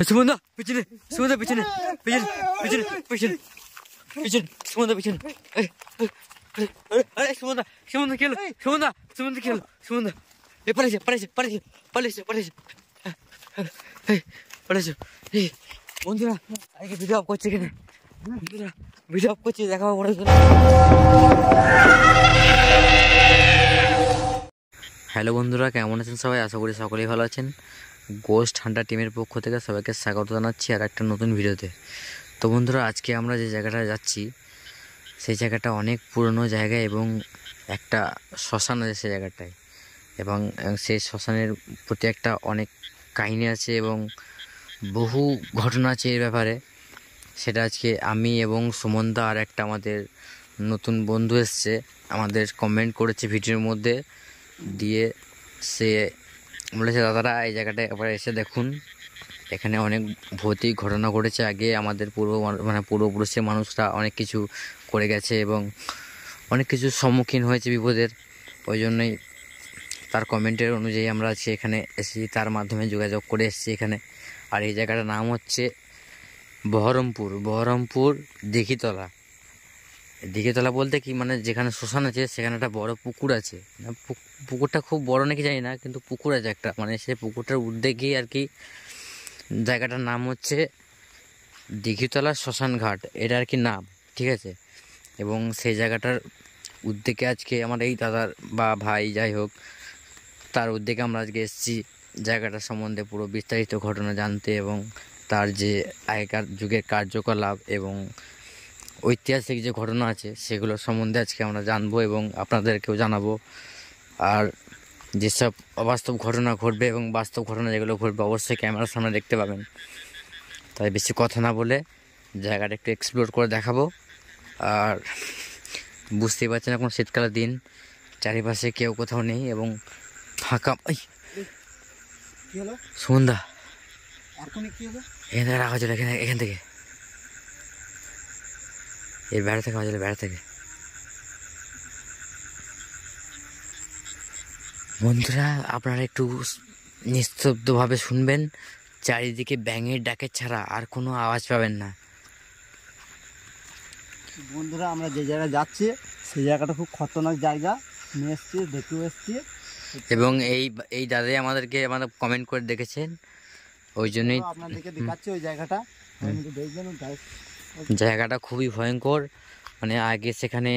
সুমন্দা পিছনে, সুমন্দা পিছনে, পিছনে পিছনে পিছনে পিছনে, সুমন্দা পিছনে। আরে সুমন্দা, সুমন্দা খেলো, সুমন্দা, সুমন্দা খেলো, সুমন্দা। এ পালাইছে, পালাইছে, পালাইছে, পালাইছে, পালাইছে, পালাইছে। এই বন্ধুরা আজকে ভিডিও অফ করছে এখানে, বন্ধুরা ভিডিও অফ করছে, দেখাবো বড় করে। হ্যালো বন্ধুরা, কেমন আছেন সবাই? আশা করি সকলেই ভালো আছেন। গোস্ট হান্টার টিমের পক্ষ থেকে সবাইকে স্বাগত জানাচ্ছি আর একটা নতুন ভিডিওতে। তো বন্ধুরা আজকে আমরা যে জায়গাটা যাচ্ছি সেই জায়গাটা অনেক পুরনো জায়গা এবং একটা শ্মশান আছে সেই জায়গাটায়, এবং সেই শ্মশানের প্রতি একটা অনেক কাহিনী আছে এবং বহু ঘটনা আছে এর ব্যাপারে। সেটা আজকে আমি এবং সুমনদা আর একটা আমাদের নতুন বন্ধু এসছে, আমাদের কমেন্ট করেছে ভিডিওর মধ্যে, দিয়ে সে বলেছে দাদারা এই জায়গাটায় একবার এসে দেখুন, এখানে অনেক ভৌতিক ঘটনা ঘটেছে। আগে আমাদের পূর্বপুরুষের মানুষরা অনেক কিছু করে গেছে এবং অনেক কিছু সম্মুখীন হয়েছে বিপদের। ওই জন্যই তার কমেন্টের অনুযায়ী আমরা আজকে এখানে এসেছি, তার মাধ্যমে যোগাযোগ করে এসেছি এখানে। আর এই জায়গাটার নাম হচ্ছে বহরমপুর দিঘিতলা। দিঘিতলা বলতে কি, মানে যেখানে শ্মশান আছে সেখানে একটা বড় পুকুর আছে। পুকুরটা খুব বড় নাকি জানি না, কিন্তু পুকুর আছে একটা, মানে সেই পুকুরটার উদ্যোগেই আর কি জায়গাটার নাম হচ্ছে দিঘিতলা শ্মশান ঘাট, এটা আর কি নাম, ঠিক আছে। এবং সেই জায়গাটার উদ্যোগে আজকে আমার এই দাদার বা ভাই যাই হোক, তার উদ্যোগে আমরা আজকে এসেছি জায়গাটার সম্বন্ধে পুরো বিস্তারিত ঘটনা জানতে এবং তার যে আগেকার যুগের কার্যকলাপ এবং ঐতিহাসিক যে ঘটনা আছে সেগুলো সম্বন্ধে আজকে আমরা জানবো এবং আপনাদেরকেও জানাবো। আর যেসব অবাস্তব ঘটনা ঘটবে এবং বাস্তব ঘটনা যেগুলো ঘটবে অবশ্যই ক্যামেরার সামনে দেখতে পাবেন। তাই বেশি কথা না বলে জায়গাটা একটু এক্সপ্লোর করে দেখাবো। আর বুঝতেই পারছেন এখন শীতকালের দিন, চারিপাশে কেউ কোথাও নেই এবং ফাঁকা। সন্ধ্যা এখান থেকে রাখা ছিল, এখান থেকে এই বেড়া থেকে আওয়াজ হলো, বেড়া থেকে। বন্ধুরা আপনারা একটু নিস্তব্ধভাবে শুনবেন, চারিদিকে ব্যাঙের ডাকে ছাড়া আর কোনো আওয়াজ পাবেন না। বন্ধুরা আমরা যে জায়গায় যাচ্ছি সেই জায়গাটা খুব খতরনাক জায়গা, নিয়ে এসছি, দেখেও এসছি। এবং এই দাদাই আমাদের কমেন্ট করে দেখেছেন, ওই জন্যই আপনাদেরকে দেখাচ্ছি ওই জায়গাটা। জায়গাটা খুবই ভয়ঙ্কর, মানে আগে সেখানে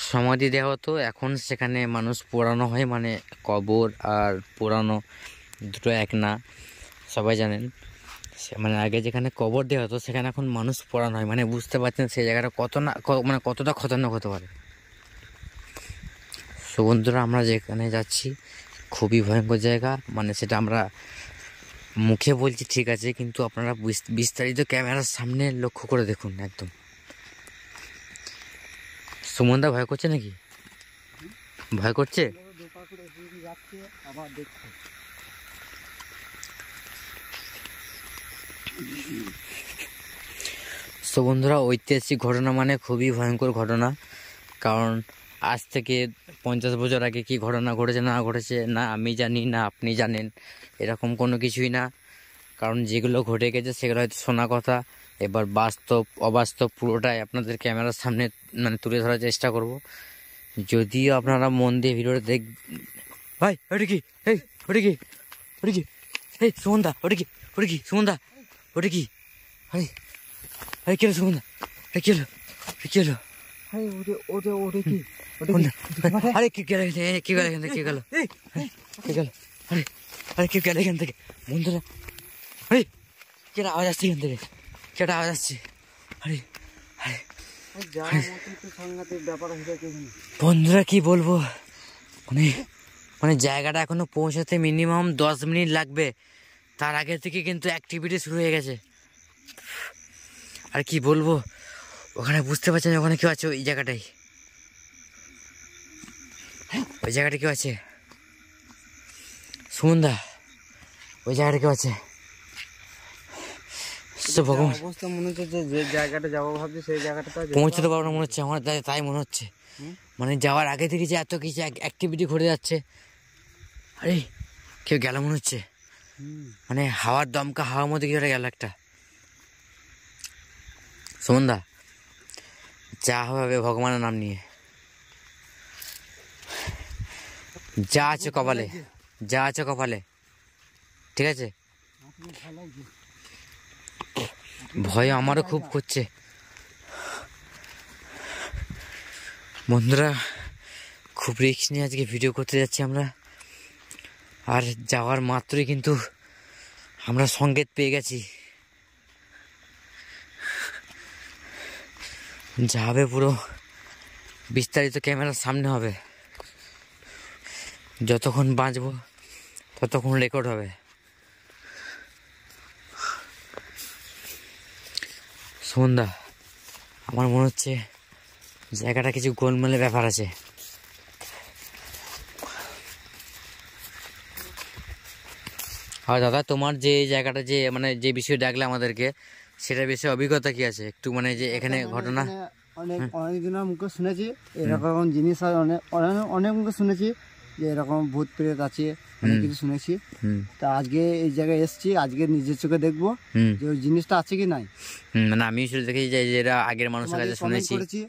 সমাধি দেওয়া হতো, এখন সেখানে মানুষ পোড়ানো হয়, মানে কবর আর পোড়ানো দুটো এক না, সবাই জানেন। মানে আগে যেখানে কবর দেওয়া হতো সেখানে এখন মানুষ পোড়ানো হয়, মানে বুঝতে পারছেন সেই জায়গাটা কতটা খতরনাক হতে পারে। সো বন্ধুরা আমরা যেখানে যাচ্ছি খুবই ভয়ঙ্কর জায়গা, মানে সেটা আমরা মুখে বলছি ঠিক আছে, কিন্তু আপনারা বিস্তারিত ক্যামেরার সামনে লক্ষ্য করে দেখুন একদম। সুমনদা ভয় করছে নাকি? ভয় করছে? সো বন্ধুরা ঐতিহাসিক ঘটনা মানে খুবই ভয়ঙ্কর ঘটনা, কারণ আজ থেকে 50 বছর আগে কি ঘটনা ঘটেছে না ঘটেছে না আমি জানি না আপনি জানেন, এরকম কোনো কিছুই না। কারণ যেগুলো ঘটে গেছে সেগুলো হয়তো শোনা কথা, এবার বাস্তব অবাস্তব পুরোটাই আপনাদের ক্যামেরার সামনে মানে তুলে ধরার চেষ্টা করব। যদিও আপনারা মন দিয়ে ভিডিওটা ভাই ওটা কি, এই ওটা কি, ওটা কি, এই সুমনদা ওটা কি, ওটা কি সুমনদা, ওটা কি, আরে আরে কি হলো সুমনদা, কি হলো, কি হলো, আরে কি গেল, কি গেল এখান থেকে, কি গেল, কি গেল, আরে আরে কি গেল এখান থেকে বন্ধুরা, আরে কি আওয়াজ আসছে এখান থেকে, কি একটা আওয়াজ আসছে, আরে আরে বন্ধুরা কি বলবো, মানে জায়গাটা এখনো পৌঁছাতে মিনিমাম 10 মিনিট লাগবে, তার আগে থেকে কিন্তু অ্যাক্টিভিটি শুরু হয়ে গেছে। আর কি বলবো, ওখানে বুঝতে পারছেন ওখানে কেউ আছে, ওই জায়গাটাই, ওই জায়গাটা কেউ আছে সুমনদা, ওই জায়গাটা কেউ আছে। অবস্থা মনে হচ্ছে যে জায়গাটা যাবো ভাবছি সেই জায়গাটা পৌঁছতে পারবো না মনে হচ্ছে আমার, তাই মনে হচ্ছে, মানে যাওয়ার আগে থেকে যে এত কিছু অ্যাক্টিভিটি ঘটে যাচ্ছে। আরে কেউ গেল মনে হচ্ছে, মানে হাওয়ার দমকা হাওয়ার মধ্যে কি গেল একটা। সুমনদা যা হবে ভগবানের নাম নিয়ে, যা আছে কপালে, যা আছে কপালে, ঠিক আছে। ভয় আমারও খুব করছে বন্ধুরা, খুব রিস্ক নিয়ে আজকে ভিডিও করতে যাচ্ছি আমরা। আর যাওয়ার মাত্রই কিন্তু আমরা সংকেত পেয়ে গেছি, যাবে পুরো বিস্তারিত ক্যামেরার সামনে হবে, যতক্ষণ বাঁচবো ততক্ষণ রেকর্ড হবে। সন্ধ্যা আমার মনে হচ্ছে জায়গাটা কিছু গোলমেলে ব্যাপার আছে। আর দাদা তোমার যে জায়গাটা যে মানে যে বিষয়ে ডাকলে আমাদেরকে, সেটার বিষয়ে অভিজ্ঞতা কি আছে একটু, মানে যে এখানে ঘটনা অনেক দিনের মুখে শুনেছি এরকম জিনিস, আর অনেক মুখে শুনেছি যে এরকম ভূত প্রেত আছে, অনেক কিছু শুনেছি। তা আজকে এই জায়গায় এসেছি, আজকে নিজের চোখে দেখবো যে ওই জিনিসটা আছে কি নাই। মানে আমি শুধু দেখেছি যে এরা আগের মানুষের কাছে শুনেছি,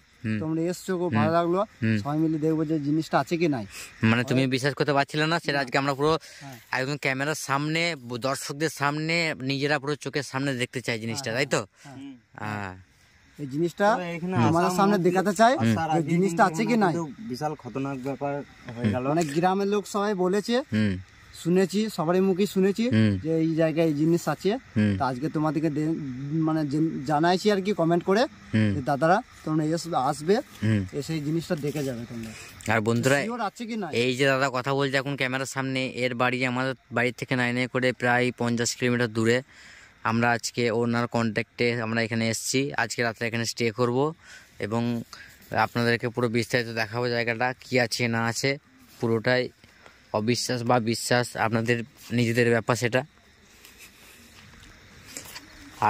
তোমরা এসছো খুব ভালো লাগলো, সবাই মিলে দেখবো যে জিনিসটা আছে কি নাই। মানে তুমি বিশ্বাস করতে পারছিলে না, সেটা আজকে আমরা পুরো একদম ক্যামেরার সামনে দর্শকদের সামনে নিজেরা পুরো চোখের সামনে দেখতে চাই জিনিসটা, তাই তো? হ্যাঁ, এই জিনিসটা আমাদের সামনে দেখাতে চাই, জিনিসটা আছে কি নাই। বিশাল খতরনাক ব্যাপার হয়ে গেল, অনেক গ্রামের লোক সবাই বলেছে, শুনেছি সবারই মুখে শুনেছি যে এই জায়গায় এই জিনিস আছে। তা আজকে তোমাদেরকে মানে জানাইছি আর কি, কমেন্ট করে যে দাদারা তোমরা আসবে, এসে এই জিনিসটা দেখে যাবে তোমরা। আর বন্ধুরা আছে কি না, এই যে দাদা কথা বলছে এখন ক্যামেরার সামনে, এর বাড়ি আমাদের বাড়ির থেকে নাইনে করে প্রায় 50 কিলোমিটার দূরে। আমরা আজকে ওনার কন্ট্যাক্টে আমরা এখানে এসেছি, আজকে রাত্রে এখানে স্টে করব এবং আপনাদেরকে পুরো বিস্তারিত দেখাবো জায়গাটা কি আছে না আছে। পুরোটাই অবিশ্বাস বা বিশ্বাস আপনাদের নিজেদের ব্যাপার, সেটা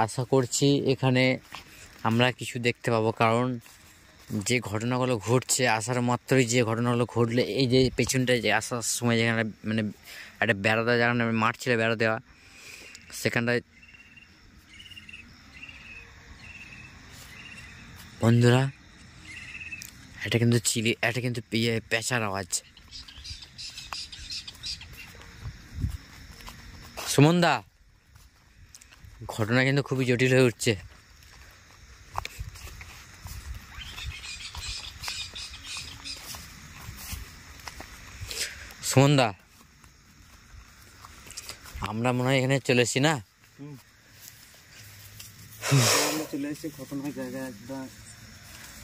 আশা করছি এখানে আমরা কিছু দেখতে পাবো। কারণ যে ঘটনাগুলো ঘটছে, আসার মাত্রই যে ঘটনাগুলো ঘটলে, এই যে পেছনটায় যে আসার সময় যেখানে মানে একটা বেড়া দেওয়া, যেখানে মাঠ ছিল বেড়া দেওয়া, সেখানটায় বন্ধুরা এটা কিন্তু এটা কিন্তু পেঁচার আওয়াজ। সুমনদা ঘটনা কিন্তু খুবই জটিল হয়ে উঠছে। সুমনদা আমরা মনে হয় এখানে চলে এসেছি না? চলে এসেছি খতরনাক জায়গায় একটা।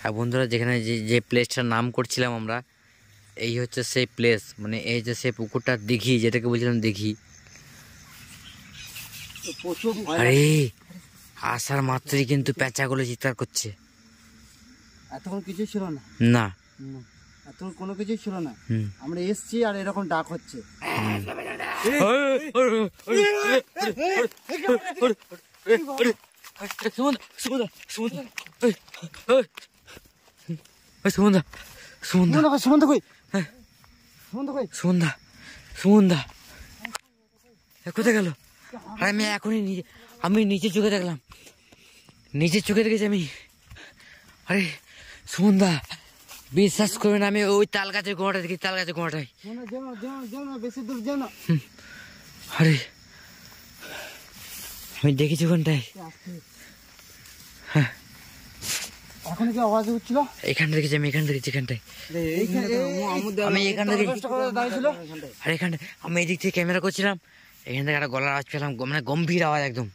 হ্যাঁ বন্ধুরা, যেখানে যে প্লেসটার নাম করছিলাম আমরা, এই হচ্ছে সেই প্লেস, মানে এই যে সেই পুকুরটা দিঘি, যেটাকে বলছিলাম দিঘি। আরে আসার মাত্রই কিন্তু পেঁচাগুলো চিৎকার করছে। এতক্ষণ কিছু ছিল না, না এতক্ষণ কোনো কিছু ছিল না, আমরা এসছি আর এরকম ডাক হচ্ছে। কোথায় গেল? আমি এখনই আমি নিজের চোখে দেখলাম, নিজের চোখে দেখেছি আমি। আরে সুমনদা বিশ্বাস করবেন, আমি ওই তাল গাছের গোড়াটা দেখি, তাল গাছের গোড়াটাই। বেশি দূর যেও না। আরে আমি দেখেছি ওখানটায়। হ্যাঁ এখন কি আওয়াজ হচ্ছিল? এখানটা দেখেছি আমি, এখানটা দেখেছি, এখানটায় আমি এখানটা দেখেছি। আর এখানটা আমি এদিক থেকে ক্যামেরা করছিলাম, এখান থেকে একটা গলার আওয়াজ পেলাম, মানে গম্ভীর আওয়াজ একদম।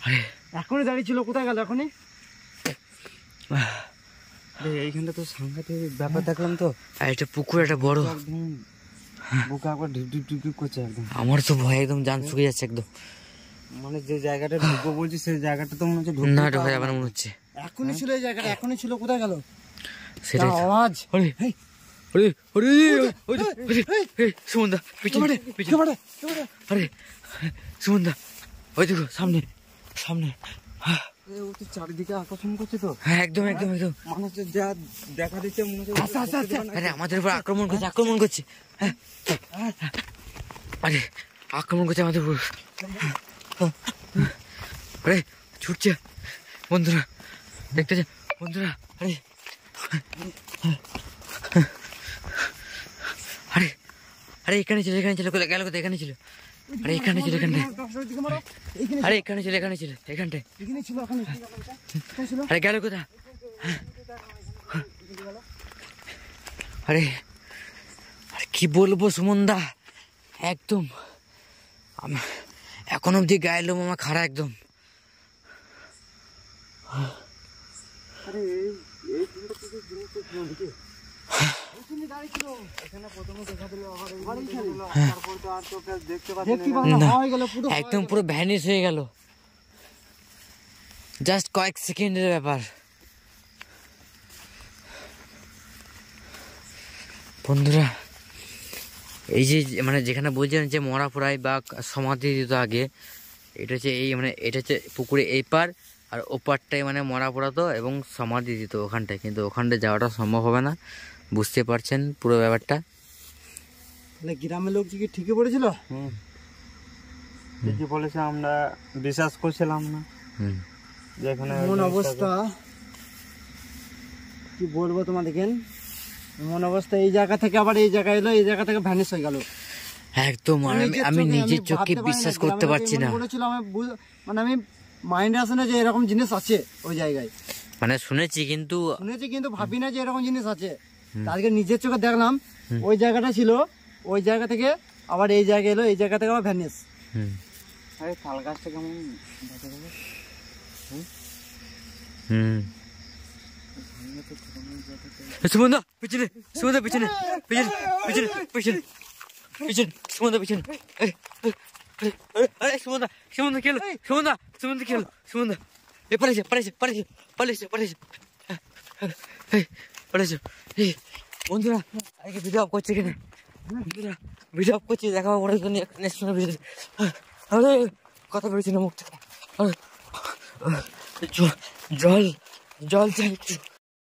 আরে এখনই দাঁড়িয়ে ছিল, কোথায় গেল এখনই? এইখানটা তো সাংঘাতিক ব্যাপার দেখলাম তো। আর একটা পুকুর, একটা বড়, বুকে একবার ঢিপ ঢিপ ঢিপ ঢিপ করছে একদম। আমার তো ভয় একদম জান শুকিয়ে যাচ্ছে একদম। মানে যে জায়গাটা ঢুকবো বলছি সেই জায়গাটা তো মনে হচ্ছে না ঢোকা যাবে না মনে হচ্ছে। এখনই ছিল এই জায়গাটা, এখনই ছিল, কোথায় গেল? সেটাই আওয়াজ। আরে আরে আরে সুমনদা পিছনে পিছনে, আরে সুমনদা ওই দেখো সামনে সামনে। ও তো চারিদিকে আকর্ষণ করছে তো, হ্যাঁ একদম একদম একদম। মানুষের যা দেখা দিচ্ছে মনে হচ্ছে আচ্ছা আচ্ছা আচ্ছা আরে আমাদের উপর আক্রমণ করছে, আক্রমণ করছে। হ্যাঁ। আরে আক্রমণ করছে আমাদের উপর। আরে ছুটছে বন্ধুরা, দেখতেছে বন্ধুরা। আরে আরে আরে এখানে ছিল, এখানে ছিল, গেল কোথায়? এখানে ছিল। আরে এখানে ছিল, এখানটায়। আরে এখানে ছিল, এখানে ছিল, এখানটায়। এখানে ছিল, ওখানে ছিল। আরে গেল কোথা? আরে আরে কি বলবো সুমনদা, একদম এখন অব্দি গায়ের লোম আমার খাড়া একদম। আরে এই তিনটা কিছু জিনিস ছিল নাকি? এখানে দাঁড়িয়ে ছিল, এখানে প্রথমে দেখা দিল, আবার এই দিল, তারপর তো আর তো দেখতে পাচ্ছি না। হয়ে গেল পুরো, একদম পুরো ভ্যানিশ হয়ে গেল, জাস্ট কয়েক সেকেন্ডের ব্যাপার। বন্ধুরা এই যে মানে যেখানে বলছেন যে মরা পোড়ায় বা সমাধি দিত আগে, এটা হচ্ছে এই মানে এটা হচ্ছে পুকুরে এই পার, আর ওপারটাই মানে মরা পোড়াতো এবং সমাধি দিত ওখানটায়। কিন্তু ওখানটায় যাওয়াটা সম্ভব হবে না, বুঝতে পারছেন পুরো ব্যাপারটা। তাহলে গ্রামের লোক কি ঠিকই পড়েছিল? ঠিকই বলেছে, আমরা বিশ্বাস করছিলাম না। হুম যে এখানে এমন অবস্থা কি বলবো তোমাদেরকে, এমন অবস্থা। এই জায়গা থেকে আবার এই জায়গায় এলো, এই জায়গা থেকে ভ্যানিশ হয়ে গেল একদম। আমি নিজের চোখে বিশ্বাস করতে পারছি না। মানে আমি মাইন্ডে আসে না যে এরকম জিনিস আছে ওই জায়গায়। মানে শুনেছি কিন্তু ভাবি না যে এরকম জিনিস আছে। আজকে নিজের চোখে দেখলাম ওই জায়গাটা ছিল, ওই জায়গা থেকে আবার এই জায়গায় এলো, এই জায়গা থেকে আবার ভ্যানিশ। আরে তাল গাছটা কেমন দেখা যাবে? সুমন্দা পিছনে, সুমন্দা পিছনে, পিছনে পিছনে পিছনে পিছনে, সুমন্দা পিছনে। আরে সুমন্দা, সুমন্দা খেলো, সুমন্দা, সুমন্দা খেলো, সুমন্দা। এ পালিয়েছে, পালিয়েছে, পালিয়েছে, পালিয়েছে, পালিয়েছে, পালিয়েছে। বন্ধুরা আজকে ভিডিও অফ করছে এখানে, বন্ধুরা ভিডিও অফ করছি, দেখা হবে পরে নেক্সট ভিডিও। আরে কথা বেরোচ্ছে না মুখ থেকে। জল জল চাই একটু।